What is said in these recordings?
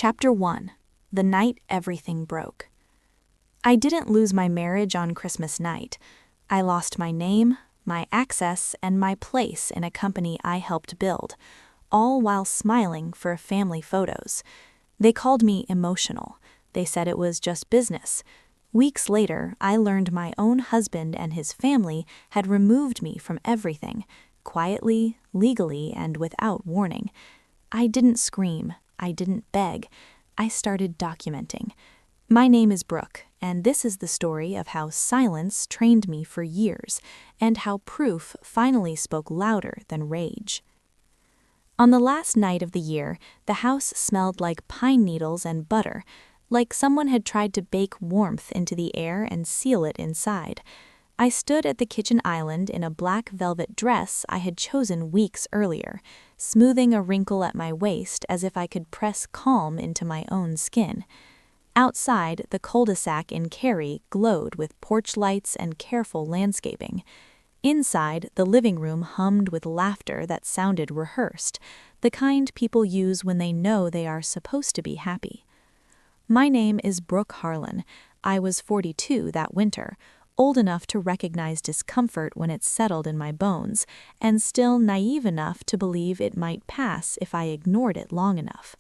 Chapter 1. The Night Everything Broke. I didn't lose my marriage on Christmas night. I lost my name, my access, and my place in a company I helped build, all while smiling for family photos. They called me emotional. They said it was just business. Weeks later, I learned my own husband and his family had removed me from everything, quietly, legally, and without warning. I didn't scream. I didn't beg. I started documenting. My name is Brooke, and this is the story of how silence trained me for years, and how proof finally spoke louder than rage. On the last night of the year, the house smelled like pine needles and butter, like someone had tried to bake warmth into the air and seal it inside. I stood at the kitchen island in a black velvet dress I had chosen weeks earlier, smoothing a wrinkle at my waist as if I could press calm into my own skin. Outside, the cul-de-sac in Cary glowed with porch lights and careful landscaping. Inside, the living room hummed with laughter that sounded rehearsed, the kind people use when they know they are supposed to be happy. My name is Brooke Harlan. I was 42 that winter, old enough to recognize discomfort when it settled in my bones, and still naive enough to believe it might pass if I ignored it long enough.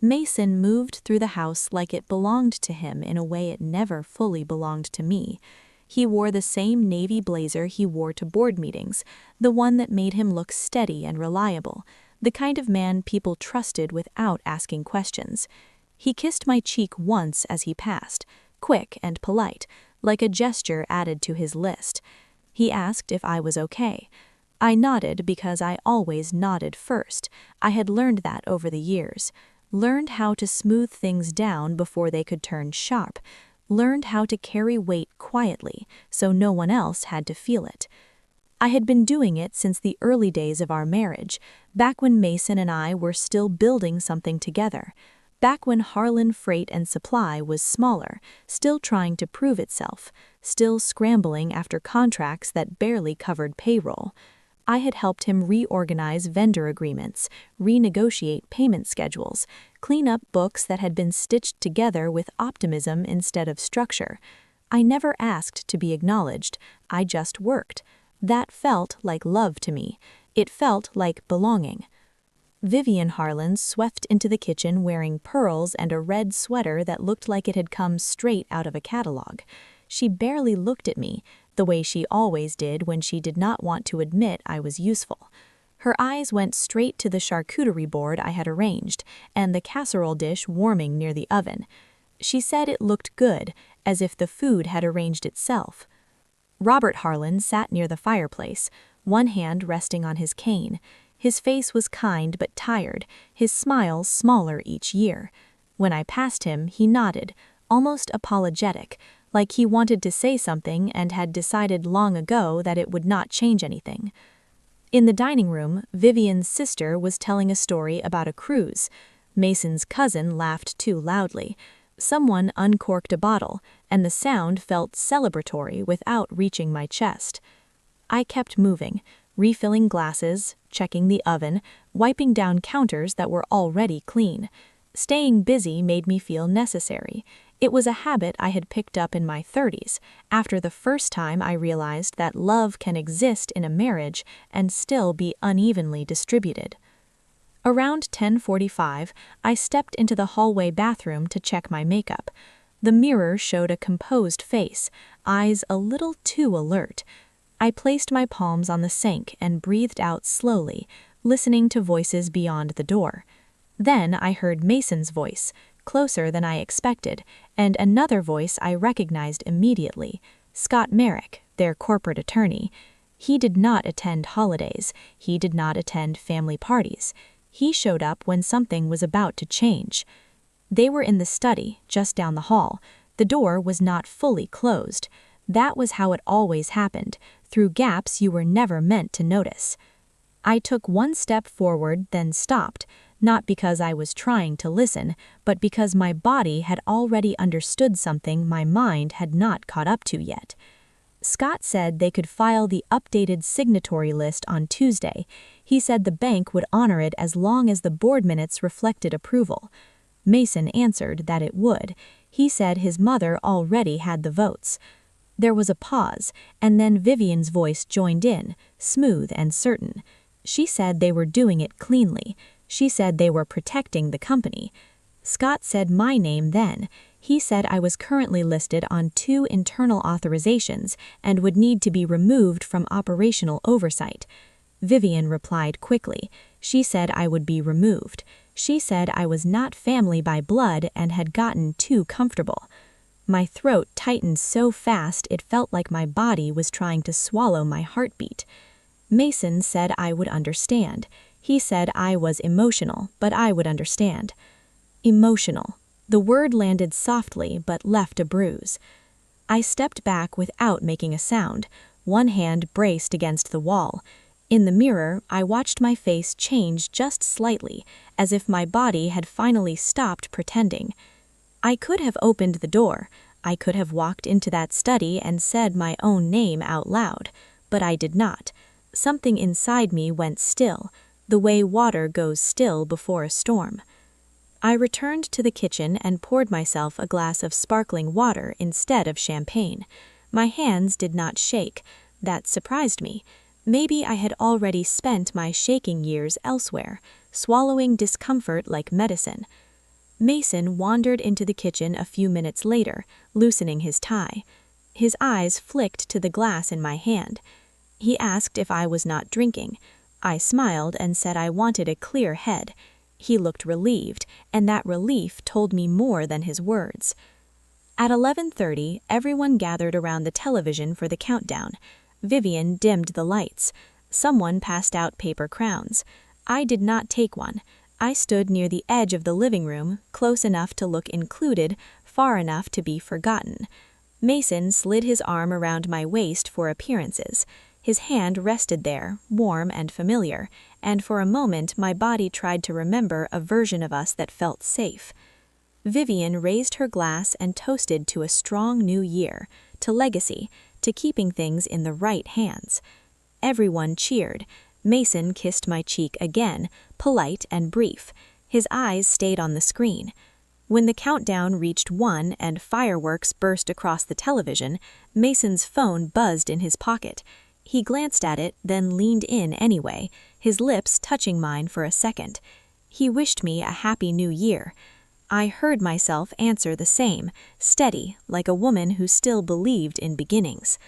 Mason moved through the house like it belonged to him in a way it never fully belonged to me. He wore the same navy blazer he wore to board meetings, the one that made him look steady and reliable, the kind of man people trusted without asking questions. He kissed my cheek once as he passed, quick and polite, like a gesture added to his list. He asked if I was okay. I nodded because I always nodded first. I had learned that over the years. Learned how to smooth things down before they could turn sharp. Learned how to carry weight quietly so no one else had to feel it. I had been doing it since the early days of our marriage, back when Mason and I were still building something together. Back when Harlan Freight and Supply was smaller, still trying to prove itself, still scrambling after contracts that barely covered payroll. I had helped him reorganize vendor agreements, renegotiate payment schedules, clean up books that had been stitched together with optimism instead of structure. I never asked to be acknowledged, I just worked. That felt like love to me. It felt like belonging. Vivian Harlan swept into the kitchen wearing pearls and a red sweater that looked like it had come straight out of a catalog. She barely looked at me, the way she always did when she did not want to admit I was useful. Her eyes went straight to the charcuterie board I had arranged, and the casserole dish warming near the oven. She said it looked good, as if the food had arranged itself. Robert Harlan sat near the fireplace, one hand resting on his cane. His face was kind but tired, his smile smaller each year. When I passed him, he nodded, almost apologetic, like he wanted to say something and had decided long ago that it would not change anything. In the dining room, Vivian's sister was telling a story about a cruise. Mason's cousin laughed too loudly. Someone uncorked a bottle, and the sound felt celebratory without reaching my chest. I kept moving, refilling glasses, checking the oven, wiping down counters that were already clean. Staying busy made me feel necessary. It was a habit I had picked up in my 30s, after the first time I realized that love can exist in a marriage and still be unevenly distributed. Around 10:45, I stepped into the hallway bathroom to check my makeup. The mirror showed a composed face, eyes a little too alert. I placed my palms on the sink and breathed out slowly, listening to voices beyond the door. Then I heard Mason's voice, closer than I expected, and another voice I recognized immediately, Scott Merrick, their corporate attorney. He did not attend holidays. He did not attend family parties. He showed up when something was about to change. They were in the study, just down the hall. The door was not fully closed. That was how it always happened, through gaps you were never meant to notice. I took one step forward, then stopped, not because I was trying to listen, but because my body had already understood something my mind had not caught up to yet. Scott said they could file the updated signatory list on Tuesday. He said the bank would honor it as long as the board minutes reflected approval. Mason answered that it would. He said his mother already had the votes. There was a pause, and then Vivian's voice joined in, smooth and certain. She said they were doing it cleanly. She said they were protecting the company. Scott said my name then. He said I was currently listed on 2 internal authorizations and would need to be removed from operational oversight. Vivian replied quickly. She said I would be removed. She said I was not family by blood and had gotten too comfortable. My throat tightened so fast it felt like my body was trying to swallow my heartbeat. Mason said I would understand. He said I was emotional, but I would understand. Emotional. The word landed softly but left a bruise. I stepped back without making a sound, one hand braced against the wall. In the mirror, I watched my face change just slightly, as if my body had finally stopped pretending. I could have opened the door. I could have walked into that study and said my own name out loud, but I did not. Something inside me went still, the way water goes still before a storm. I returned to the kitchen and poured myself a glass of sparkling water instead of champagne. My hands did not shake. That surprised me. Maybe I had already spent my shaking years elsewhere, swallowing discomfort like medicine. Mason wandered into the kitchen a few minutes later, loosening his tie. His eyes flicked to the glass in my hand. He asked if I was not drinking. I smiled and said I wanted a clear head. He looked relieved, and that relief told me more than his words. At 11:30, everyone gathered around the television for the countdown. Vivian dimmed the lights. Someone passed out paper crowns. I did not take one. I stood near the edge of the living room, close enough to look included, far enough to be forgotten. Mason slid his arm around my waist for appearances. His hand rested there, warm and familiar, and for a moment my body tried to remember a version of us that felt safe. Vivian raised her glass and toasted to a strong new year, to legacy, to keeping things in the right hands. Everyone cheered. Mason kissed my cheek again, polite and brief. His eyes stayed on the screen. When the countdown reached 1 and fireworks burst across the television, Mason's phone buzzed in his pocket. He glanced at it, then leaned in anyway, his lips touching mine for a second. He wished me a happy new year. I heard myself answer the same, steady, like a woman who still believed in beginnings.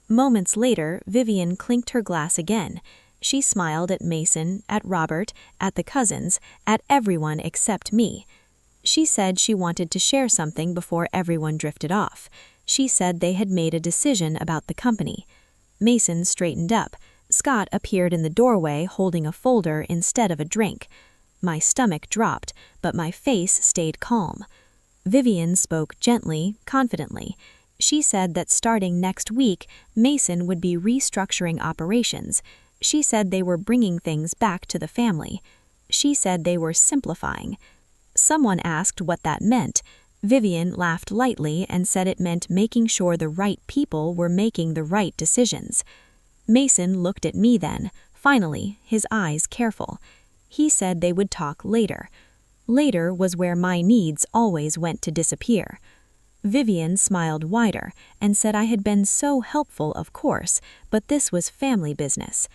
Moments later, Vivian clinked her glass again. She smiled at Mason, at Robert, at the cousins, at everyone except me. She said she wanted to share something before everyone drifted off. She said they had made a decision about the company. Mason straightened up. Scott appeared in the doorway holding a folder instead of a drink. My stomach dropped, but my face stayed calm. Vivian spoke gently, confidently. She said that starting next week, Mason would be restructuring operations. She said they were bringing things back to the family. She said they were simplifying. Someone asked what that meant. Vivian laughed lightly and said it meant making sure the right people were making the right decisions. Mason looked at me then, finally, his eyes careful. He said they would talk later. Later was where my needs always went to disappear. Vivian smiled wider and said I had been so helpful, of course, but this was family business.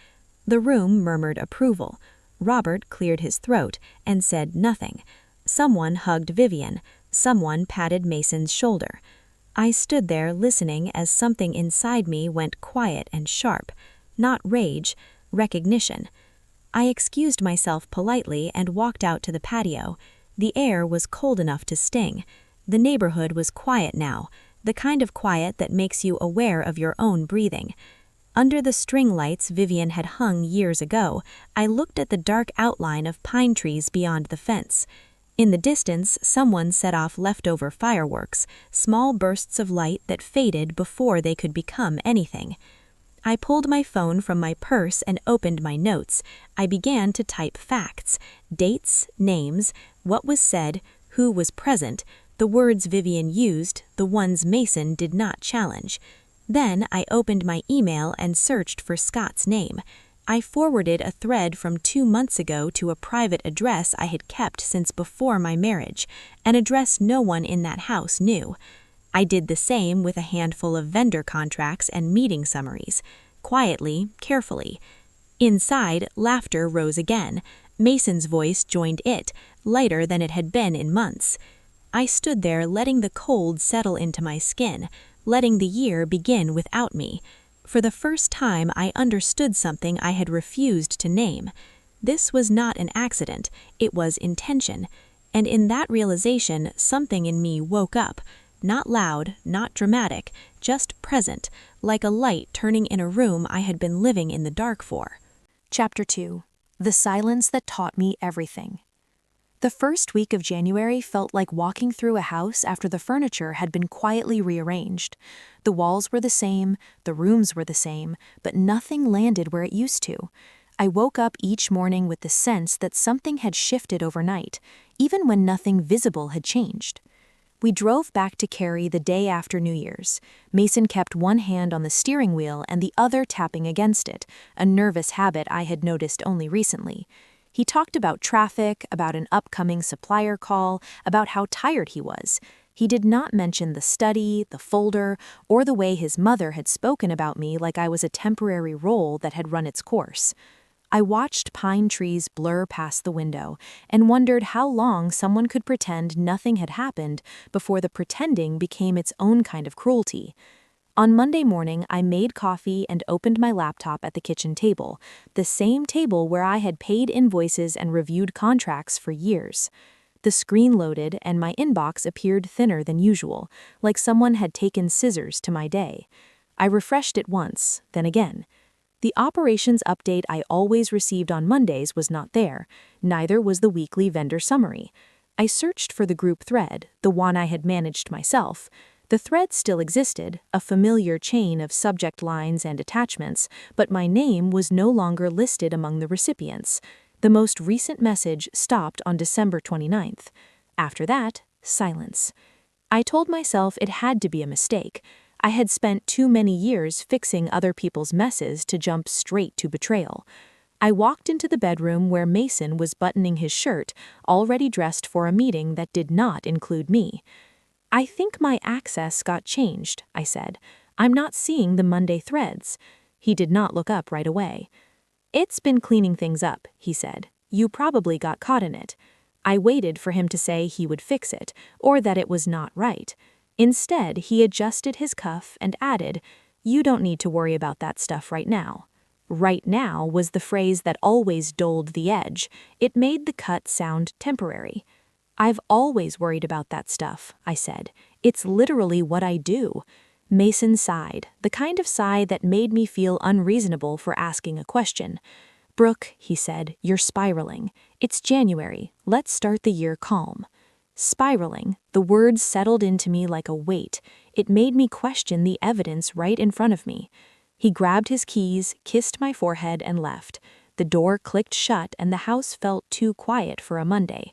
The room murmured approval. Robert cleared his throat and said nothing. Someone hugged Vivian. Someone patted Mason's shoulder. I stood there listening as something inside me went quiet and sharp. Not rage, recognition. I excused myself politely and walked out to the patio. The air was cold enough to sting. The neighborhood was quiet now, the kind of quiet that makes you aware of your own breathing. Under the string lights Vivian had hung years ago, I looked at the dark outline of pine trees beyond the fence. In the distance, someone set off leftover fireworks, small bursts of light that faded before they could become anything. I pulled my phone from my purse and opened my notes. I began to type facts, dates, names, what was said, who was present, the words Vivian used, the ones Mason did not challenge. Then I opened my email and searched for Scott's name. I forwarded a thread from 2 months ago to a private address I had kept since before my marriage, an address no one in that house knew. I did the same with a handful of vendor contracts and meeting summaries, quietly, carefully. Inside, laughter rose again. Mason's voice joined it, lighter than it had been in months. I stood there letting the cold settle into my skin, letting the year begin without me. For the first time, I understood something I had refused to name. This was not an accident, it was intention. And in that realization, something in me woke up. Not loud, not dramatic, just present, like a light turning in a room I had been living in the dark for. Chapter 2. The Silence That Taught Me Everything. The first week of January felt like walking through a house after the furniture had been quietly rearranged. The walls were the same, the rooms were the same, but nothing landed where it used to. I woke up each morning with the sense that something had shifted overnight, even when nothing visible had changed. We drove back to Cary the day after New Year's. Mason kept one hand on the steering wheel and the other tapping against it, a nervous habit I had noticed only recently. He talked about traffic, about an upcoming supplier call, about how tired he was. He did not mention the study, the folder, or the way his mother had spoken about me like I was a temporary role that had run its course. I watched pine trees blur past the window and wondered how long someone could pretend nothing had happened before the pretending became its own kind of cruelty. On Monday morning, I made coffee and opened my laptop at the kitchen table, the same table where I had paid invoices and reviewed contracts for years. The screen loaded and my inbox appeared thinner than usual, like someone had taken scissors to my day. I refreshed it once, then again. The operations update I always received on Mondays was not there, neither was the weekly vendor summary. I searched for the group thread, the one I had managed myself. The thread still existed, a familiar chain of subject lines and attachments, but my name was no longer listed among the recipients. The most recent message stopped on December 29th. After that, silence. I told myself it had to be a mistake. I had spent too many years fixing other people's messes to jump straight to betrayal. I walked into the bedroom where Mason was buttoning his shirt, already dressed for a meeting that did not include me. "I think my access got changed," I said. "I'm not seeing the Monday threads." He did not look up right away. "It's been cleaning things up," he said. "You probably got caught in it." I waited for him to say he would fix it, or that it was not right. Instead, he adjusted his cuff and added, "You don't need to worry about that stuff right now." "Right now" was the phrase that always dulled the edge. It made the cut sound temporary. "I've always worried about that stuff," I said. "It's literally what I do." Mason sighed, the kind of sigh that made me feel unreasonable for asking a question. "Brooke," he said, "you're spiraling. It's January. Let's start the year calm." Spiraling, the word settled into me like a weight. It made me question the evidence right in front of me. He grabbed his keys, kissed my forehead, and left. The door clicked shut and the house felt too quiet for a Monday.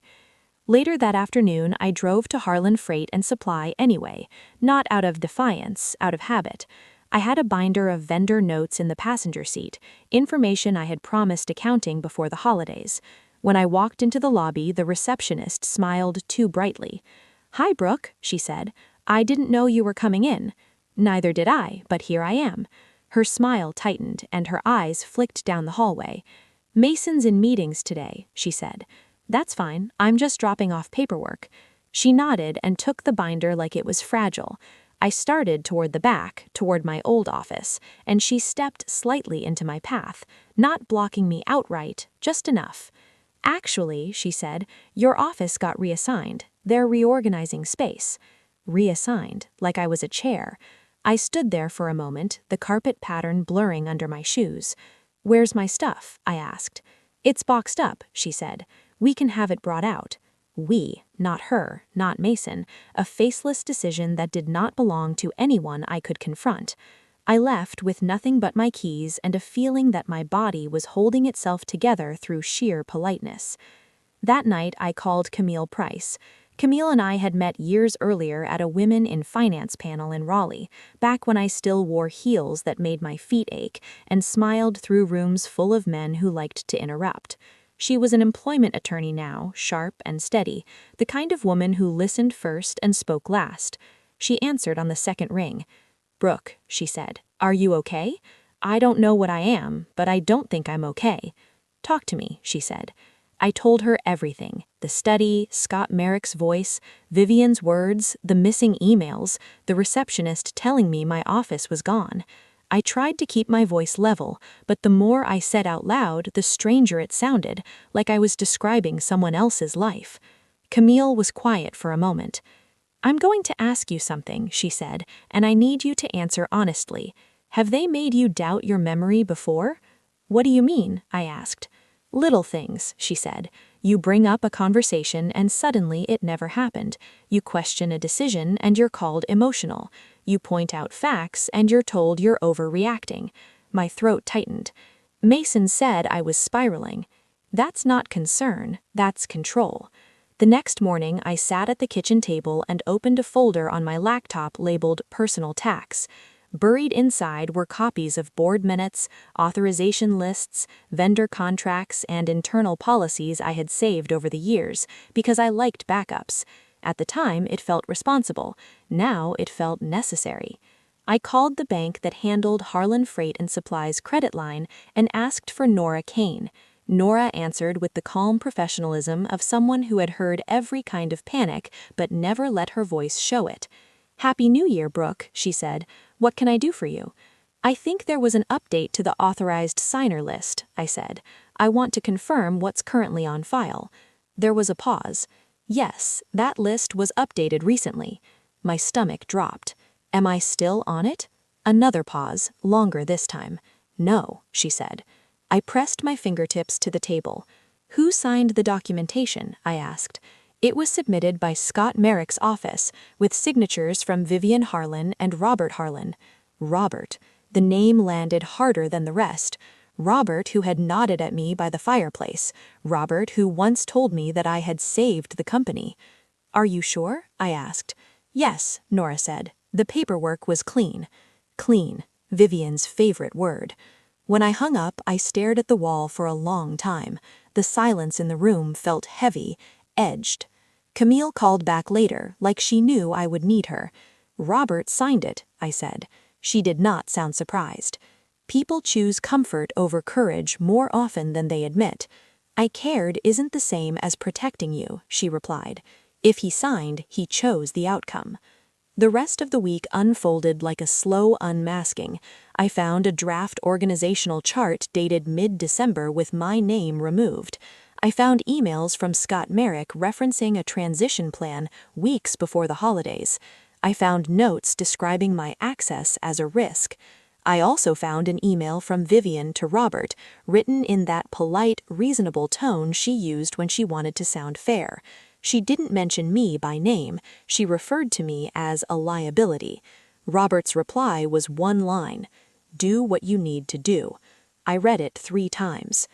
Later that afternoon, I drove to Harlan Freight and Supply anyway, not out of defiance, out of habit. I had a binder of vendor notes in the passenger seat, information I had promised accounting before the holidays. When I walked into the lobby, the receptionist smiled too brightly. "Hi, Brooke," she said. "I didn't know you were coming in." "Neither did I, but here I am." Her smile tightened, and her eyes flicked down the hallway. "Mason's in meetings today," she said. "That's fine, I'm just dropping off paperwork." She nodded and took the binder like it was fragile. I started toward the back, toward my old office, and she stepped slightly into my path, not blocking me outright, just enough. "Actually," she said, "your office got reassigned. They're reorganizing space." Reassigned, like I was a chair. I stood there for a moment, the carpet pattern blurring under my shoes. "Where's my stuff?" I asked. "It's boxed up," she said. "We can have it brought out." We, not her, not Mason, a faceless decision that did not belong to anyone I could confront. I left with nothing but my keys and a feeling that my body was holding itself together through sheer politeness. That night I called Camille Price. Camille and I had met years earlier at a Women in Finance panel in Raleigh, back when I still wore heels that made my feet ache and smiled through rooms full of men who liked to interrupt. She was an employment attorney now, sharp and steady, the kind of woman who listened first and spoke last. She answered on the second ring. "Brooke," she said, "are you okay? I don't know what I am, but I don't think I'm okay." "Talk to me," she said. I told her everything: the study, Scott Merrick's voice, Vivian's words, the missing emails, the receptionist telling me my office was gone. I tried to keep my voice level, but the more I said out loud, the stranger it sounded, like I was describing someone else's life. Camille was quiet for a moment. "I'm going to ask you something," she said, "and I need you to answer honestly. Have they made you doubt your memory before?" "What do you mean?" I asked. "Little things," she said. "You bring up a conversation and suddenly it never happened. You question a decision and you're called emotional. You point out facts and you're told you're overreacting." My throat tightened. "Mason said I was spiraling." "That's not concern, that's control." The next morning, I sat at the kitchen table and opened a folder on my laptop labeled Personal Tax. Buried inside were copies of board minutes, authorization lists, vendor contracts, and internal policies I had saved over the years, because I liked backups. At the time, it felt responsible. Now it felt necessary. I called the bank that handled Harlan Freight and Supply's credit line and asked for Nora Kane. Nora answered with the calm professionalism of someone who had heard every kind of panic but never let her voice show it. "Happy New Year, Brooke," she said. "What can I do for you?" "I think there was an update to the authorized signer list," I said. "I want to confirm what's currently on file." There was a pause. "Yes, that list was updated recently." My stomach dropped. "Am I still on it?" Another pause, longer this time. "No," she said. I pressed my fingertips to the table. "Who signed the documentation?" I asked. It was submitted by Scott Merrick's office, with signatures from Vivian Harlan and Robert Harlan. Robert. The name landed harder than the rest. Robert, who had nodded at me by the fireplace. Robert, who once told me that I had saved the company. "Are you sure?" I asked. "Yes," Nora said. "The paperwork was clean." Clean. Vivian's favorite word. When I hung up, I stared at the wall for a long time. The silence in the room felt heavy, edged. Camille called back later, like she knew I would need her. "Robert signed it," I said. She did not sound surprised. "People choose comfort over courage more often than they admit." "I cared isn't the same as protecting you," she replied. "If he signed, he chose the outcome." The rest of the week unfolded like a slow unmasking. I found a draft organizational chart dated mid-December with my name removed. I found emails from Scott Merrick referencing a transition plan weeks before the holidays. I found notes describing my access as a risk. I also found an email from Vivian to Robert, written in that polite, reasonable tone she used when she wanted to sound fair. She didn't mention me by name. She referred to me as a liability. Robert's reply was one line: "Do what you need to do." I read it 3 times.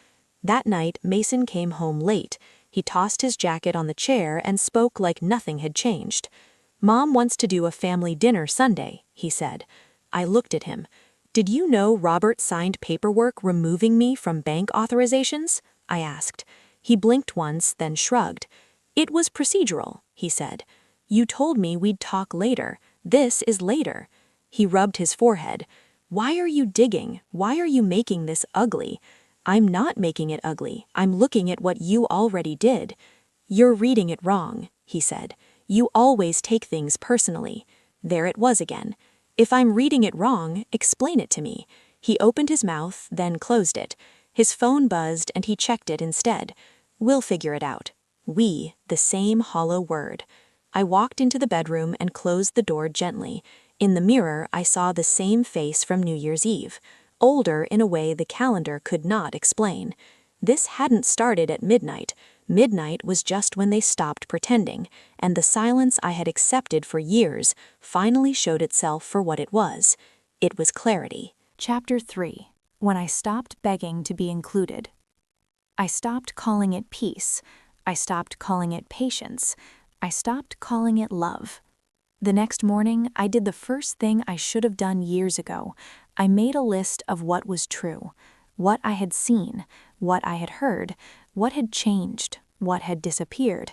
That night, Mason came home late. He tossed his jacket on the chair and spoke like nothing had changed. "Mom wants to do a family dinner Sunday," he said. I looked at him. "Did you know Robert signed paperwork removing me from bank authorizations?" I asked. He blinked once, then shrugged. "It was procedural," he said. "You told me we'd talk later. This is later." He rubbed his forehead. "Why are you digging? Why are you making this ugly?" "I'm not making it ugly. I'm looking at what you already did." "You're reading it wrong," he said. "You always take things personally." There it was again. "If I'm reading it wrong, explain it to me." He opened his mouth, then closed it. His phone buzzed and he checked it instead. "We'll figure it out." We, the same hollow word. I walked into the bedroom and closed the door gently. In the mirror, I saw the same face from New Year's Eve. Older in a way the calendar could not explain. This hadn't started at midnight. Midnight was just when they stopped pretending, and the silence I had accepted for years finally showed itself for what it was. It was clarity. Chapter 3. When I stopped begging to be included. I stopped calling it peace. I stopped calling it patience. I stopped calling it love. The next morning, I did the first thing I should have done years ago. I made a list of what was true, what I had seen, what I had heard, what had changed, what had disappeared.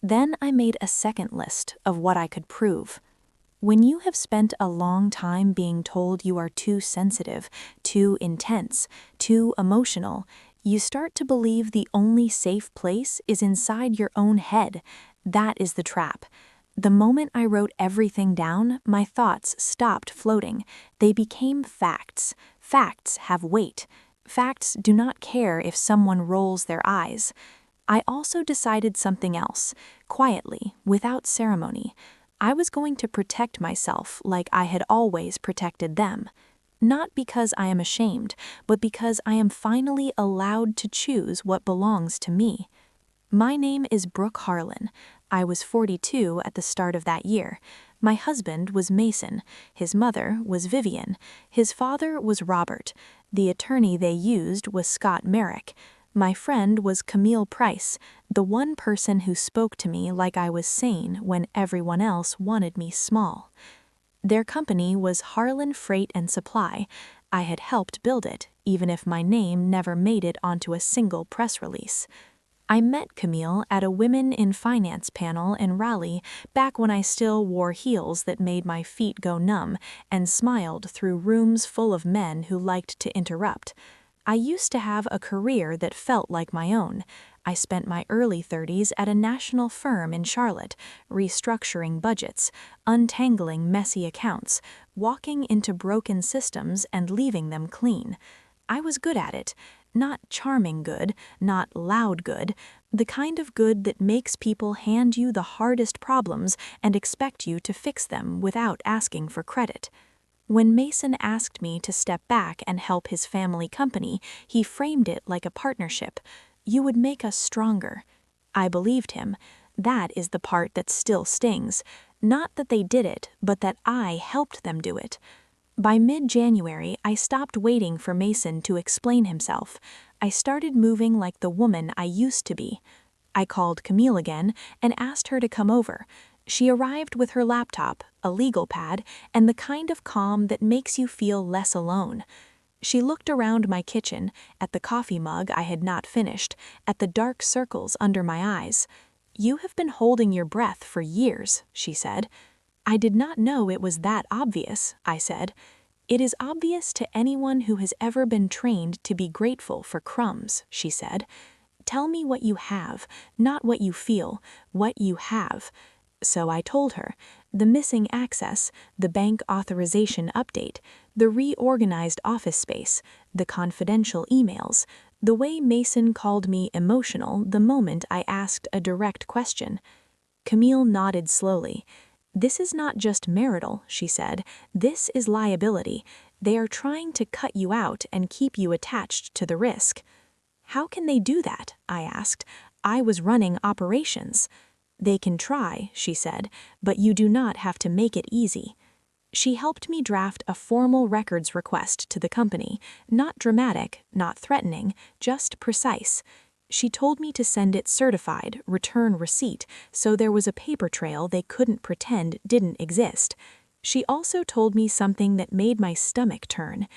Then I made a second list of what I could prove. When you have spent a long time being told you are too sensitive, too intense, too emotional, you start to believe the only safe place is inside your own head. That is the trap. The moment I wrote everything down, my thoughts stopped floating. They became facts. Facts have weight. Facts do not care if someone rolls their eyes. I also decided something else, quietly, without ceremony. I was going to protect myself like I had always protected them. Not because I am ashamed, but because I am finally allowed to choose what belongs to me. My name is Brooke Harlan. I was 42 at the start of that year. My husband was Mason. His mother was Vivian. His father was Robert. The attorney they used was Scott Merrick. My friend was Camille Price, the one person who spoke to me like I was sane when everyone else wanted me small. Their company was Harlan Freight and Supply. I had helped build it, even if my name never made it onto a single press release. I met Camille at a Women in Finance panel in Raleigh back when I still wore heels that made my feet go numb and smiled through rooms full of men who liked to interrupt. I used to have a career that felt like my own. I spent my early 30s at a national firm in Charlotte, restructuring budgets, untangling messy accounts, walking into broken systems and leaving them clean. I was good at it. Not charming good, not loud good, the kind of good that makes people hand you the hardest problems and expect you to fix them without asking for credit. When Mason asked me to step back and help his family company, he framed it like a partnership. You would make us stronger. I believed him. That is the part that still stings. Not that they did it, but that I helped them do it. By mid-January, I stopped waiting for Mason to explain himself. I started moving like the woman I used to be. I called Camille again and asked her to come over. She arrived with her laptop, a legal pad, and the kind of calm that makes you feel less alone. She looked around my kitchen, at the coffee mug I had not finished, at the dark circles under my eyes. "You have been holding your breath for years," she said. "I did not know it was that obvious," I said. "It is obvious to anyone who has ever been trained to be grateful for crumbs," she said. "Tell me what you have, not what you feel, what you have." So I told her, the missing access, the bank authorization update, the reorganized office space, the confidential emails, the way Mason called me emotional the moment I asked a direct question. Camille nodded slowly. "This is not just marital," she said. "This is liability. They are trying to cut you out and keep you attached to the risk." "How can they do that?" I asked. "I was running operations." "They can try," she said, "but you do not have to make it easy." She helped me draft a formal records request to the company, not dramatic, not threatening, just precise. She told me to send it certified, return receipt, so there was a paper trail they couldn't pretend didn't exist. She also told me something that made my stomach turn.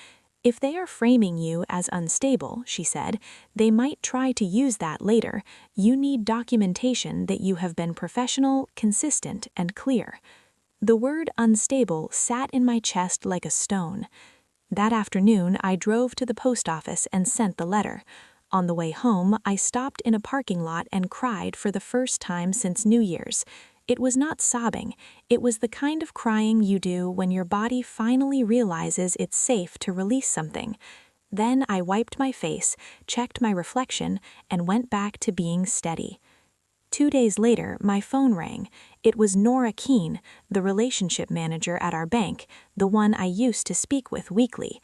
"If they are framing you as unstable," she said, "they might try to use that later. You need documentation that you have been professional, consistent, and clear." The word unstable sat in my chest like a stone. That afternoon, I drove to the post office and sent the letter. On the way home, I stopped in a parking lot and cried for the first time since New Year's. It was not sobbing. It was the kind of crying you do when your body finally realizes it's safe to release something. Then I wiped my face, checked my reflection, and went back to being steady. 2 days later, my phone rang. It was Nora Keene, the relationship manager at our bank, the one I used to speak with weekly.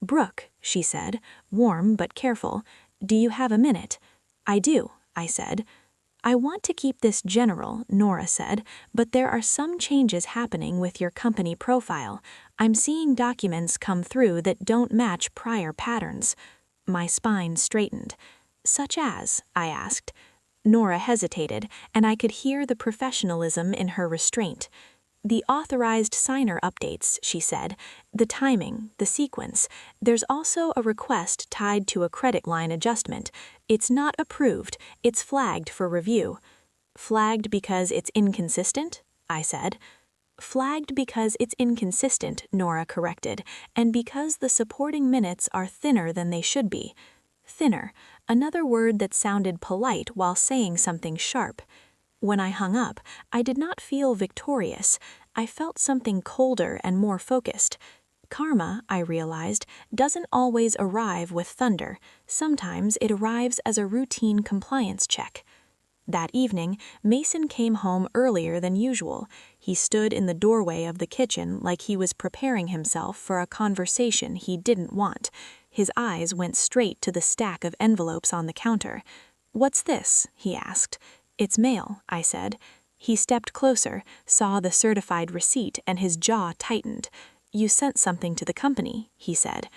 "Brooke," she said, warm but careful, "do you have a minute?" "I do," I said. "I want to keep this general," Nora said, "but there are some changes happening with your company profile. I'm seeing documents come through that don't match prior patterns." My spine straightened. "Such as?" I asked. Nora hesitated, and I could hear the professionalism in her restraint. The authorized signer updates, she said, the timing, the sequence. There's also a request tied to a credit line adjustment. It's not approved, it's flagged for review. Flagged because it's inconsistent? I said. Flagged because it's inconsistent, Nora corrected, and because the supporting minutes are thinner than they should be. Thinner, another word that sounded polite while saying something sharp. When I hung up, I did not feel victorious. I felt something colder and more focused. Karma, I realized, doesn't always arrive with thunder. Sometimes it arrives as a routine compliance check. That evening, Mason came home earlier than usual. He stood in the doorway of the kitchen like he was preparing himself for a conversation he didn't want. His eyes went straight to the stack of envelopes on the counter. "What's this?" he asked. "It's mail," I said. He stepped closer, saw the certified receipt, and his jaw tightened. "You sent something to the company," he said.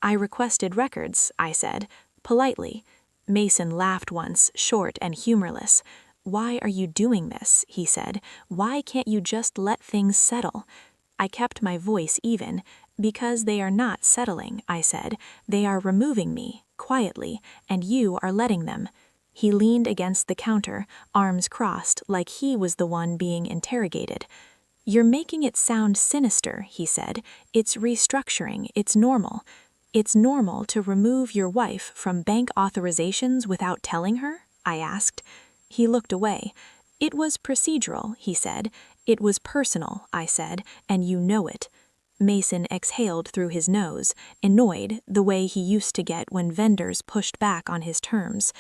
"I requested records," I said, politely. Mason laughed once, short and humorless. "Why are you doing this?" he said. "Why can't you just let things settle?" I kept my voice even. "Because they are not settling," I said. "They are removing me, quietly, and you are letting them." He leaned against the counter, arms crossed, like he was the one being interrogated. "You're making it sound sinister," he said. "It's restructuring, it's normal." "It's normal to remove your wife from bank authorizations without telling her?" I asked. He looked away. "It was procedural," he said. "It was personal," I said, "and you know it." Mason exhaled through his nose, annoyed, the way he used to get when vendors pushed back on his terms.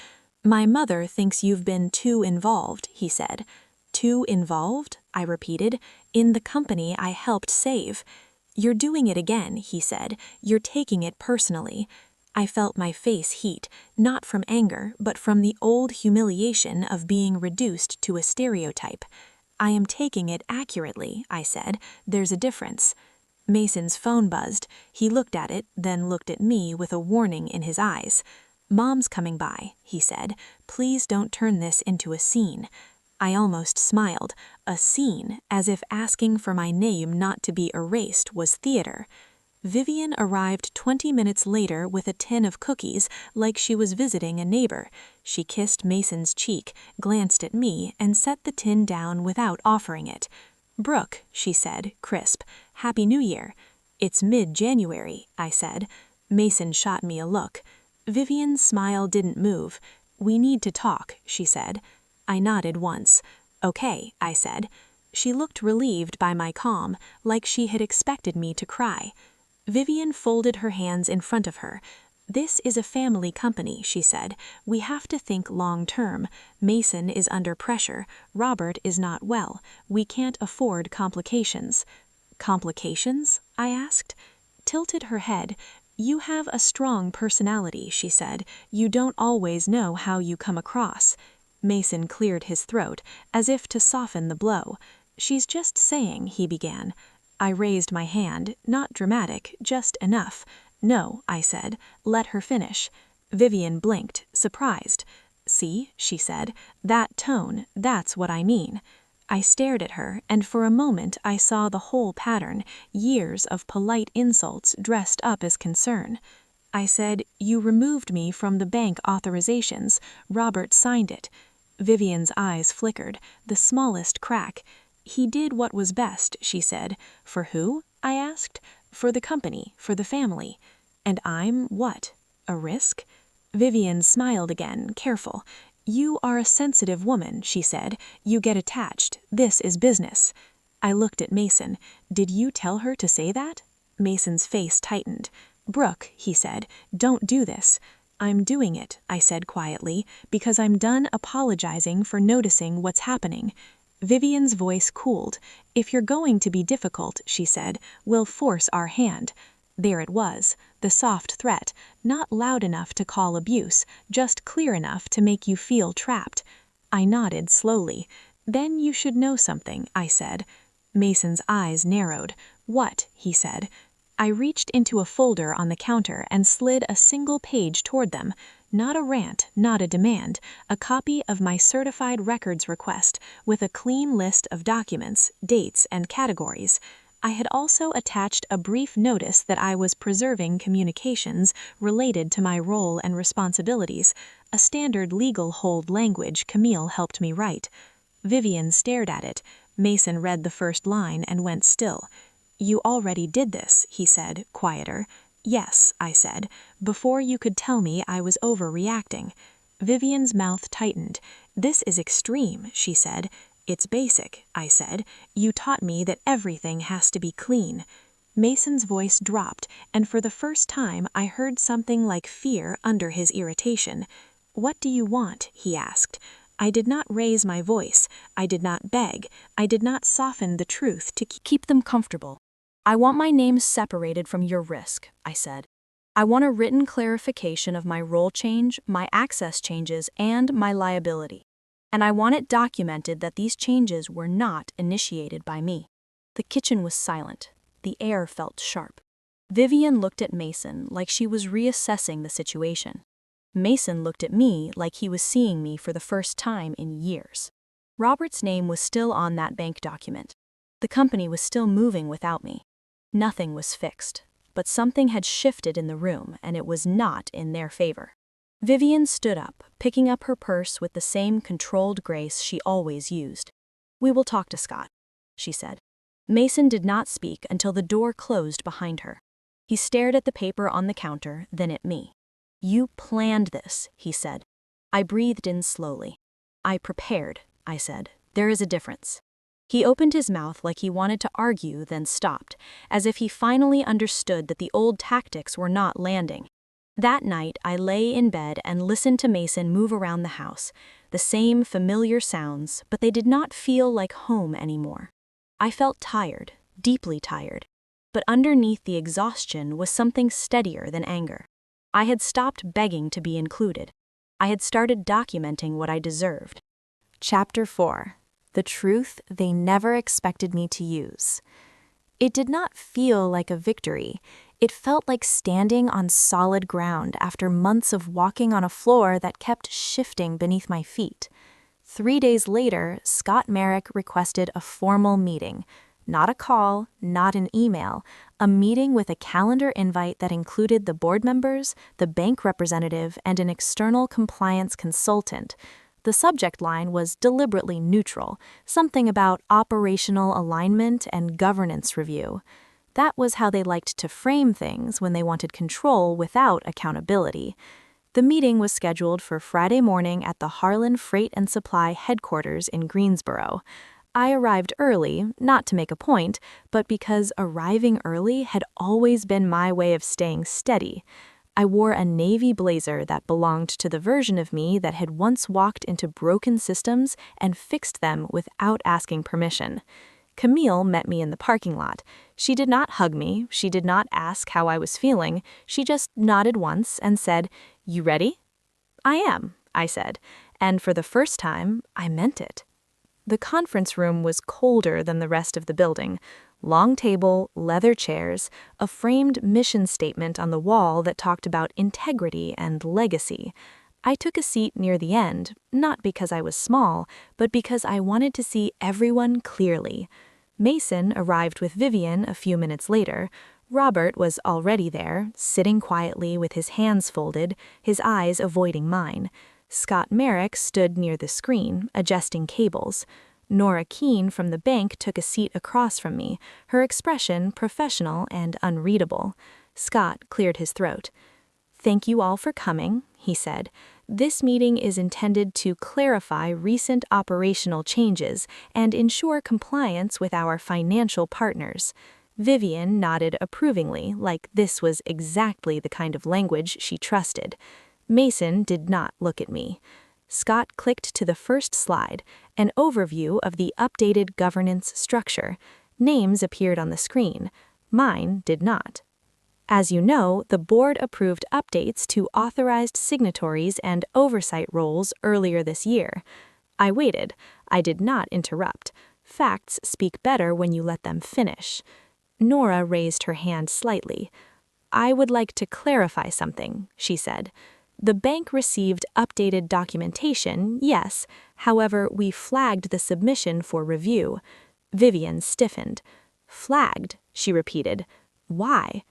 "My mother thinks you've been too involved," he said. "Too involved?" I repeated. "In the company I helped save." "You're doing it again," he said. "You're taking it personally." I felt my face heat, not from anger, but from the old humiliation of being reduced to a stereotype. "I am taking it accurately," I said. "There's a difference." Mason's phone buzzed. He looked at it, then looked at me with a warning in his eyes. "Mom's coming by," he said. "Please don't turn this into a scene." I almost smiled. A scene, as if asking for my name not to be erased was theater. Vivian arrived 20 minutes later with a tin of cookies, like she was visiting a neighbor. She kissed Mason's cheek, glanced at me, and set the tin down without offering it. "Brooke," she said, crisp, "Happy New Year." "It's mid-January," I said. Mason shot me a look. Vivian's smile didn't move. "We need to talk," she said. I nodded once. "Okay," I said. She looked relieved by my calm, like she had expected me to cry. Vivian folded her hands in front of her. "This is a family company," she said. "We have to think long-term. Mason is under pressure. Robert is not well. We can't afford complications." "Complications?" I asked. Tilted her head. "You have a strong personality," she said. "You don't always know how you come across." Mason cleared his throat, as if to soften the blow. "She's just saying," he began. I raised my hand, not dramatic, just enough. "No," I said. "Let her finish." Vivian blinked, surprised. "See," she said. "That tone, that's what I mean." I stared at her, and for a moment I saw the whole pattern, years of polite insults dressed up as concern. I said, "You removed me from the bank authorizations. Robert signed it." Vivian's eyes flickered, the smallest crack. "He did what was best," she said. "For who?" I asked. "For the company, for the family." "And I'm what? A risk?" Vivian smiled again, careful. "You are a sensitive woman," she said. "You get attached. This is business." I looked at Mason. "Did you tell her to say that?" Mason's face tightened. "Brooke," he said, "don't do this." "I'm doing it," I said quietly, "because I'm done apologizing for noticing what's happening." Vivian's voice cooled. "If you're going to be difficult," she said, "we'll force our hand." There it was, the soft threat, not loud enough to call abuse, just clear enough to make you feel trapped. I nodded slowly. "Then you should know something," I said. Mason's eyes narrowed. "What?" he said. I reached into a folder on the counter and slid a single page toward them. Not a rant, not a demand, a copy of my certified records request with a clean list of documents, dates, and categories. I had also attached a brief notice that I was preserving communications related to my role and responsibilities, a standard legal hold language Camille helped me write. Vivian stared at it. Mason read the first line and went still. "You already did this," he said, quieter. "Yes," I said, before you could tell me I was overreacting. Vivian's mouth tightened. "This is extreme," she said. "It's basic," I said. "You taught me that everything has to be clean." Mason's voice dropped, and for the first time I heard something like fear under his irritation. "What do you want?" he asked. I did not raise my voice. I did not beg. I did not soften the truth to Keep them comfortable. I want my name separated from your risk, I said. I want a written clarification of my role change, my access changes, and my liability. And I want it documented that these changes were not initiated by me. The kitchen was silent. The air felt sharp. Vivian looked at Mason like she was reassessing the situation. Mason looked at me like he was seeing me for the first time in years. Robert's name was still on that bank document. The company was still moving without me. Nothing was fixed, but something had shifted in the room, and it was not in their favor. Vivian stood up, picking up her purse with the same controlled grace she always used. "We will talk to Scott," she said. Mason did not speak until the door closed behind her. He stared at the paper on the counter, then at me. "You planned this," he said. I breathed in slowly. "I prepared," I said. "There is a difference." He opened his mouth like he wanted to argue, then stopped, as if he finally understood that the old tactics were not landing. That night, I lay in bed and listened to Mason move around the house, the same familiar sounds, but they did not feel like home anymore. I felt tired, deeply tired, but underneath the exhaustion was something steadier than anger. I had stopped begging to be included. I had started documenting what I deserved. Chapter 4. The truth they never expected me to use. It did not feel like a victory. It felt like standing on solid ground after months of walking on a floor that kept shifting beneath my feet. 3 days later, Scott Merrick requested a formal meeting. Not a call, not an email, a meeting with a calendar invite that included the board members, the bank representative, and an external compliance consultant. The subject line was deliberately neutral, something about operational alignment and governance review. That was how they liked to frame things when they wanted control without accountability. The meeting was scheduled for Friday morning at the Harlan Freight and Supply headquarters in Greensboro. I arrived early, not to make a point, but because arriving early had always been my way of staying steady. I wore a navy blazer that belonged to the version of me that had once walked into broken systems and fixed them without asking permission. Camille met me in the parking lot. She did not hug me, she did not ask how I was feeling, she just nodded once and said, "You ready?" "I am," I said, and for the first time, I meant it. The conference room was colder than the rest of the building. Long table, leather chairs, a framed mission statement on the wall that talked about integrity and legacy. I took a seat near the end, not because I was small, but because I wanted to see everyone clearly. Mason arrived with Vivian a few minutes later. Robert was already there, sitting quietly with his hands folded, his eyes avoiding mine. Scott Merrick stood near the screen, adjusting cables. Nora Keene from the bank took a seat across from me, her expression professional and unreadable. Scott cleared his throat. "Thank you all for coming," he said. "This meeting is intended to clarify recent operational changes and ensure compliance with our financial partners." Vivian nodded approvingly, like this was exactly the kind of language she trusted. Mason did not look at me. Scott clicked to the first slide, an overview of the updated governance structure. Names appeared on the screen. Mine did not. As you know, the board approved updates to authorized signatories and oversight roles earlier this year. I waited. I did not interrupt. Facts speak better when you let them finish. Nora raised her hand slightly. "I would like to clarify something," she said. The bank received updated documentation, yes, however, we flagged the submission for review. Vivian stiffened. Flagged, she repeated. Why?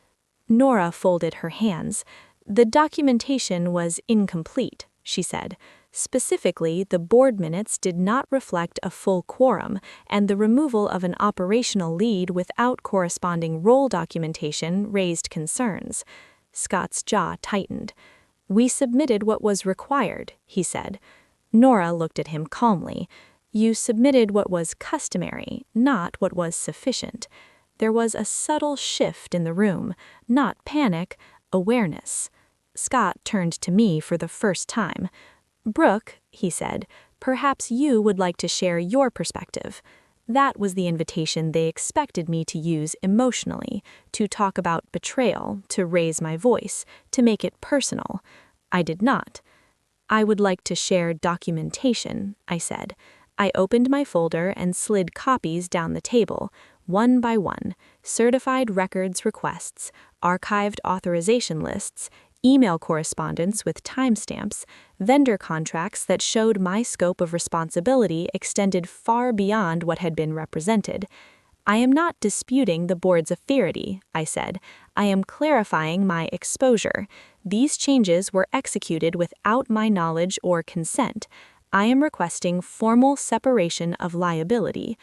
Nora folded her hands. The documentation was incomplete, she said. Specifically, the board minutes did not reflect a full quorum, and the removal of an operational lead without corresponding role documentation raised concerns. Scott's jaw tightened. We submitted what was required, he said. Nora looked at him calmly. You submitted what was customary, not what was sufficient. There was a subtle shift in the room, not panic, awareness. Scott turned to me for the first time. Brooke, he said, perhaps you would like to share your perspective. That was the invitation they expected me to use emotionally, to talk about betrayal, to raise my voice, to make it personal. I did not. I would like to share documentation, I said. I opened my folder and slid copies down the table, one by one, certified records requests, archived authorization lists, email correspondence with timestamps, vendor contracts that showed my scope of responsibility extended far beyond what had been represented. I am not disputing the board's authority, I said. I am clarifying my exposure. These changes were executed without my knowledge or consent. I am requesting formal separation of liability.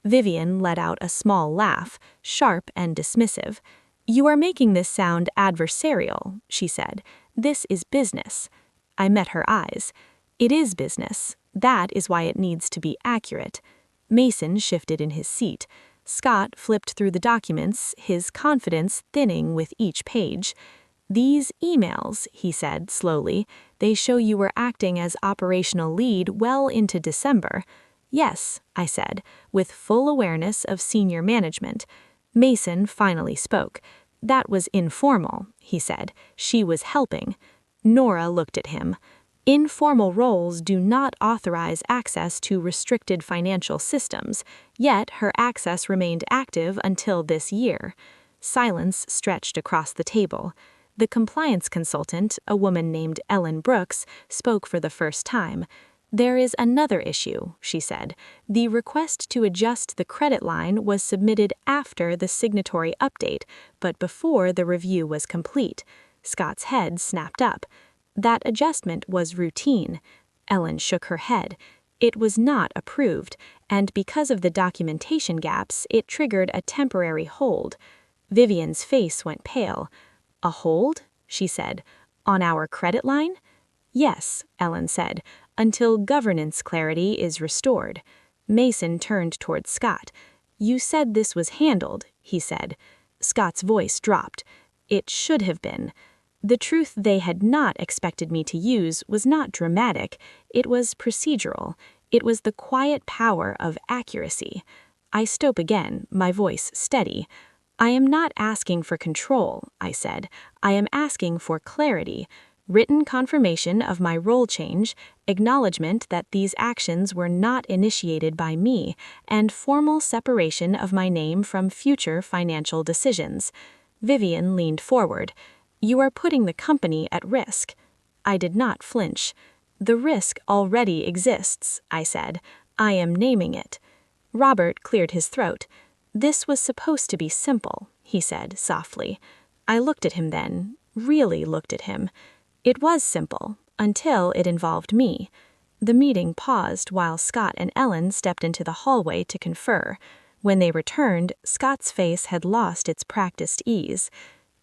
Vivian let out a small laugh, sharp and dismissive. You are making this sound adversarial, she said. This is business. I met her eyes. It is business. That is why it needs to be accurate. Mason shifted in his seat. Scott flipped through the documents, his confidence thinning with each page. These emails, he said slowly, they show you were acting as operational lead well into December. Yes, I said, with full awareness of senior management. Mason finally spoke. That was informal, he said. She was helping. Nora looked at him. Informal roles do not authorize access to restricted financial systems, yet her access remained active until this year. Silence stretched across the table. The compliance consultant, a woman named Ellen Brooks, spoke for the first time. There is another issue, she said. The request to adjust the credit line was submitted after the signatory update, but before the review was complete. Scott's head snapped up. That adjustment was routine. Ellen shook her head. It was not approved, and because of the documentation gaps, it triggered a temporary hold. Vivian's face went pale. A hold? She said. On our credit line? Yes, Ellen said, until governance clarity is restored. Mason turned toward Scott. You said this was handled, he said. Scott's voice dropped. It should have been. The truth they had not expected me to use was not dramatic. It was procedural. It was the quiet power of accuracy. I spoke again, my voice steady. I am not asking for control, I said. I am asking for clarity. Written confirmation of my role change, acknowledgement that these actions were not initiated by me, and formal separation of my name from future financial decisions. Vivian leaned forward. You are putting the company at risk. I did not flinch. The risk already exists, I said. I am naming it. Robert cleared his throat. This was supposed to be simple, he said softly. I looked at him then, really looked at him. It was simple, until it involved me. The meeting paused while Scott and Ellen stepped into the hallway to confer. When they returned, Scott's face had lost its practiced ease.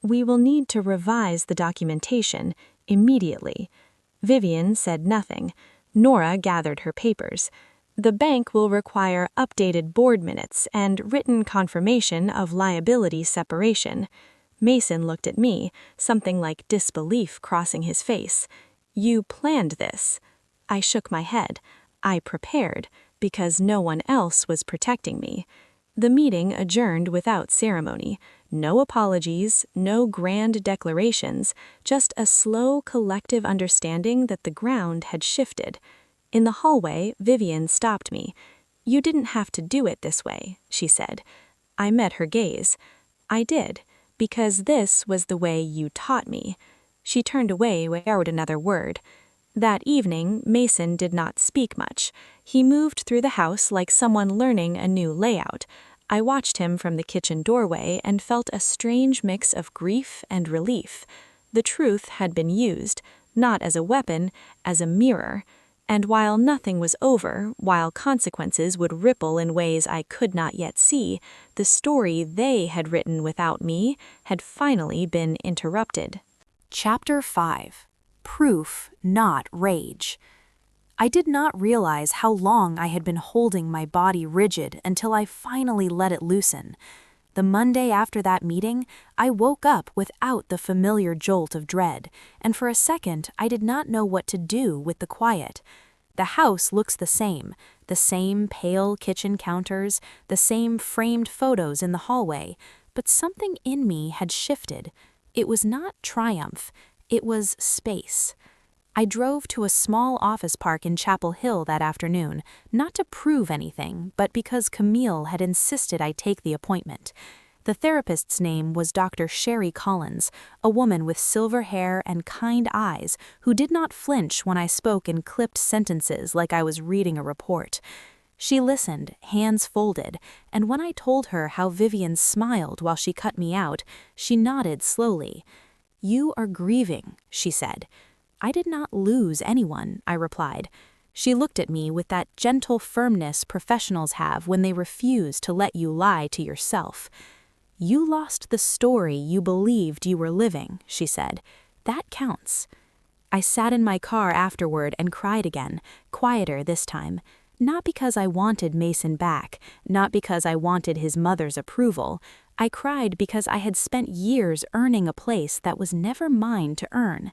We will need to revise the documentation immediately. Vivian said nothing. Nora gathered her papers. The bank will require updated board minutes and written confirmation of liability separation. Mason looked at me, something like disbelief crossing his face. You planned this. I shook my head. I prepared, because no one else was protecting me. The meeting adjourned without ceremony. No apologies, no grand declarations, just a slow collective understanding that the ground had shifted. In the hallway, Vivian stopped me. You didn't have to do it this way, she said. I met her gaze. I did, because this was the way you taught me. She turned away without another word. That evening, Mason did not speak much. He moved through the house like someone learning a new layout. I watched him from the kitchen doorway and felt a strange mix of grief and relief. The truth had been used, not as a weapon, as a mirror. And while nothing was over, while consequences would ripple in ways I could not yet see, the story they had written without me had finally been interrupted. Chapter 5. Proof, not rage. I did not realize how long I had been holding my body rigid until I finally let it loosen. The Monday after that meeting, I woke up without the familiar jolt of dread, and for a second I did not know what to do with the quiet. The house looks the same pale kitchen counters, the same framed photos in the hallway, but something in me had shifted. It was not triumph, it was space. I drove to a small office park in Chapel Hill that afternoon, not to prove anything, but because Camille had insisted I take the appointment. The therapist's name was Dr. Sherry Collins, a woman with silver hair and kind eyes who did not flinch when I spoke in clipped sentences like I was reading a report. She listened, hands folded, and when I told her how Vivian smiled while she cut me out, she nodded slowly. "You are grieving," she said. "I did not lose anyone," I replied. She looked at me with that gentle firmness professionals have when they refuse to let you lie to yourself. "You lost the story you believed you were living," she said. "That counts." I sat in my car afterward and cried again, quieter this time. Not because I wanted Mason back, not because I wanted his mother's approval. I cried because I had spent years earning a place that was never mine to earn.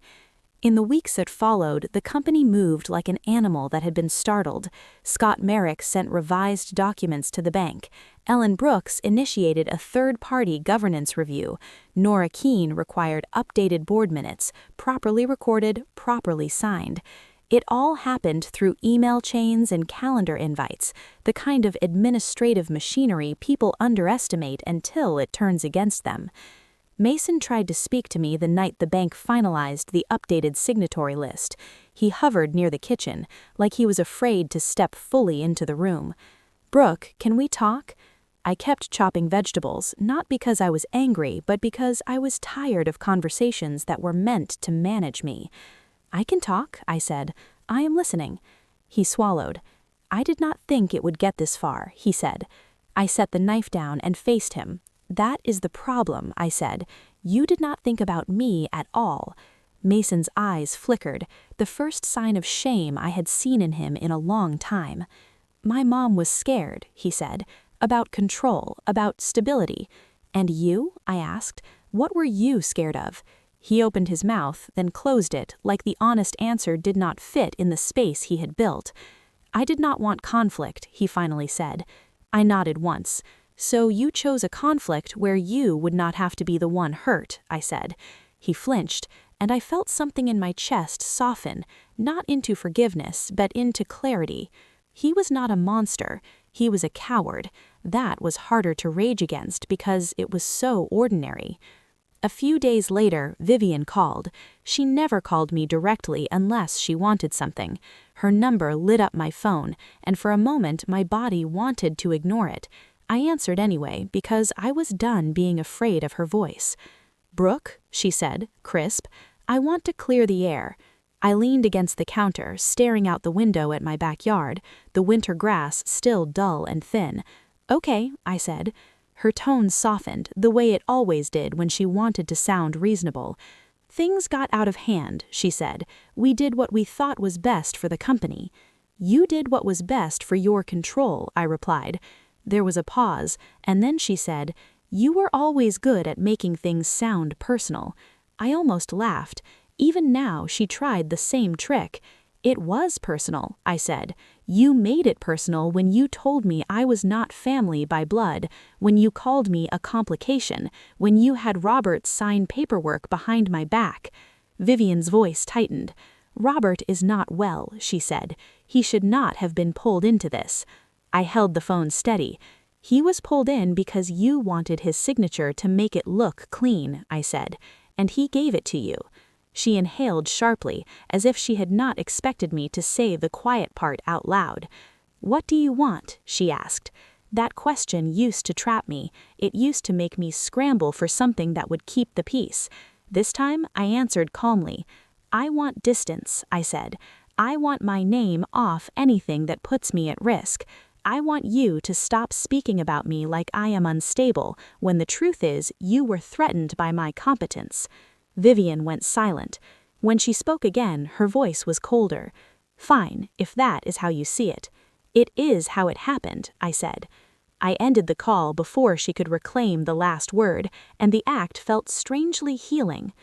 In the weeks that followed, the company moved like an animal that had been startled. Scott Merrick sent revised documents to the bank. Ellen Brooks initiated a third-party governance review. Nora Keene required updated board minutes, properly recorded, properly signed. It all happened through email chains and calendar invites, the kind of administrative machinery people underestimate until it turns against them. Mason tried to speak to me the night the bank finalized the updated signatory list. He hovered near the kitchen, like he was afraid to step fully into the room. "Brooke, can we talk?" I kept chopping vegetables, not because I was angry, but because I was tired of conversations that were meant to manage me. "I can talk," I said. "I am listening." He swallowed. "I did not think it would get this far," he said. I set the knife down and faced him. "That is the problem," I said. "You did not think about me at all." Mason's eyes flickered, the first sign of shame I had seen in him in a long time. "My mom was scared," he said, "about control, about stability." "And you?" I asked. "What were you scared of?" He opened his mouth, then closed it, like the honest answer did not fit in the space he had built. "I did not want conflict," he finally said. I nodded once. "So you chose a conflict where you would not have to be the one hurt," I said. He flinched, and I felt something in my chest soften, not into forgiveness, but into clarity. He was not a monster. He was a coward. That was harder to rage against because it was so ordinary. A few days later, Vivian called. She never called me directly unless she wanted something. Her number lit up my phone, and for a moment my body wanted to ignore it. I answered anyway because I was done being afraid of her voice. "Brooke," she said, crisp, "I want to clear the air." I leaned against the counter, staring out the window at my backyard, the winter grass still dull and thin. "Okay," I said. Her tone softened, the way it always did when she wanted to sound reasonable. "Things got out of hand," she said. "We did what we thought was best for the company." "You did what was best for your control," I replied. There was a pause, and then she said, "You were always good at making things sound personal." I almost laughed. Even now she tried the same trick. "It was personal," I said. "You made it personal when you told me I was not family by blood, when you called me a complication, when you had Robert sign paperwork behind my back." Vivian's voice tightened. "Robert is not well," she said. "He should not have been pulled into this." I held the phone steady. "He was pulled in because you wanted his signature to make it look clean," I said, "and he gave it to you." She inhaled sharply, as if she had not expected me to say the quiet part out loud. "What do you want?" she asked. That question used to trap me. It used to make me scramble for something that would keep the peace. This time, I answered calmly. "I want distance," I said. "I want my name off anything that puts me at risk. I want you to stop speaking about me like I am unstable, when the truth is you were threatened by my competence." Vivian went silent. When she spoke again, her voice was colder. "Fine, if that is how you see it." "It is how it happened," I said. I ended the call before she could reclaim the last word, and the act felt strangely healing.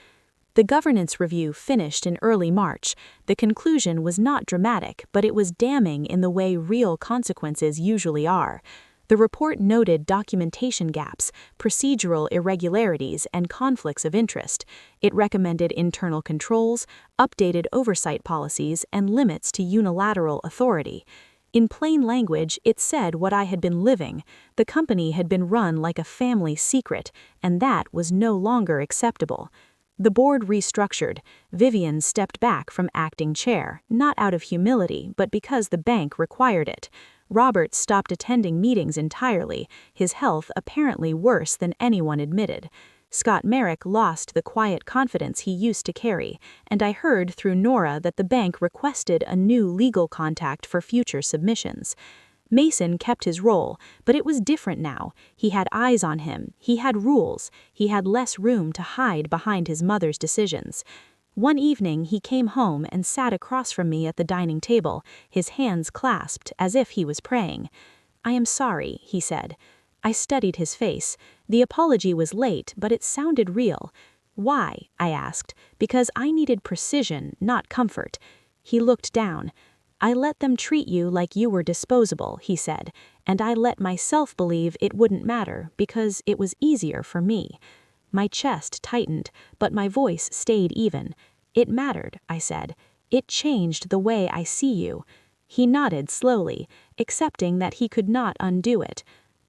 The governance review finished in early March. The conclusion was not dramatic, but it was damning in the way real consequences usually are. The report noted documentation gaps, procedural irregularities, and conflicts of interest. It recommended internal controls, updated oversight policies, and limits to unilateral authority. In plain language, it said what I had been living. The company had been run like a family secret, and that was no longer acceptable. The board restructured. Vivian stepped back from acting chair, not out of humility, but because the bank required it. Robert stopped attending meetings entirely, his health apparently worse than anyone admitted. Scott Merrick lost the quiet confidence he used to carry, and I heard through Nora that the bank requested a new legal contact for future submissions. Mason kept his role, but it was different now. He had eyes on him, he had rules, he had less room to hide behind his mother's decisions. One evening he came home and sat across from me at the dining table, his hands clasped as if he was praying. "I am sorry," he said. I studied his face. The apology was late, but it sounded real. "Why?" I asked. "Because I needed precision, not comfort." He looked down. "I let them treat you like you were disposable," he said, "and I let myself believe it wouldn't matter because it was easier for me." My chest tightened, but my voice stayed even. "It mattered," I said. "It changed the way I see you." He nodded slowly, accepting that he could not undo it.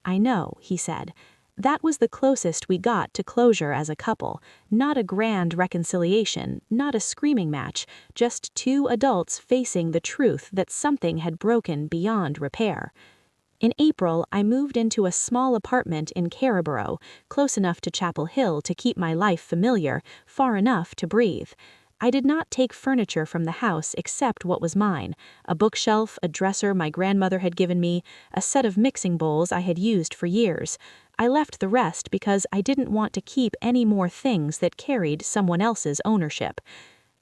"I know," he said. That was the closest we got to closure as a couple, not a grand reconciliation, not a screaming match, just two adults facing the truth that something had broken beyond repair. In April, I moved into a small apartment in Cariboro, close enough to Chapel Hill to keep my life familiar, far enough to breathe. I did not take furniture from the house except what was mine: a bookshelf, a dresser my grandmother had given me, a set of mixing bowls I had used for years. I left the rest because I didn't want to keep any more things that carried someone else's ownership.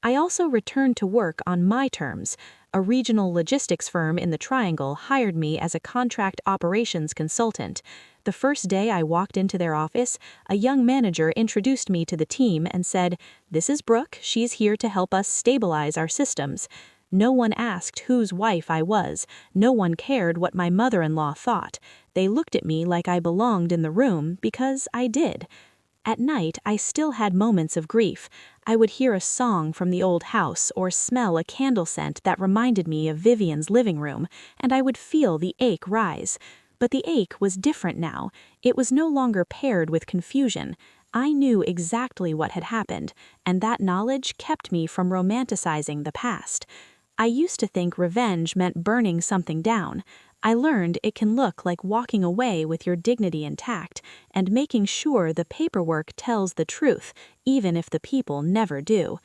I also returned to work on my terms. A regional logistics firm in the Triangle hired me as a contract operations consultant. The first day I walked into their office, a young manager introduced me to the team and said, "This is Brooke, she's here to help us stabilize our systems." No one asked whose wife I was. No one cared what my mother-in-law thought. They looked at me like I belonged in the room because I did. At night, I still had moments of grief. I would hear a song from the old house or smell a candle scent that reminded me of Vivian's living room, and I would feel the ache rise. But the ache was different now. It was no longer paired with confusion. I knew exactly what had happened, and that knowledge kept me from romanticizing the past. I used to think revenge meant burning something down. I learned it can look like walking away with your dignity intact and making sure the paperwork tells the truth, even if the people never do.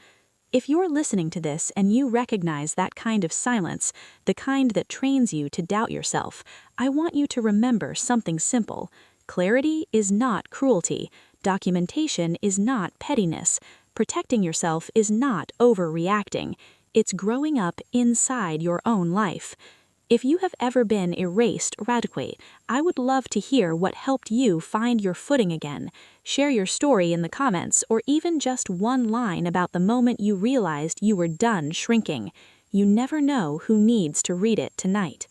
If you're listening to this and you recognize that kind of silence, the kind that trains you to doubt yourself, I want you to remember something simple. Clarity is not cruelty. Documentation is not pettiness. Protecting yourself is not overreacting. It's growing up inside your own life. If you have ever been erased or adequate, I would love to hear what helped you find your footing again. Share your story in the comments or even just one line about the moment you realized you were done shrinking. You never know who needs to read it tonight.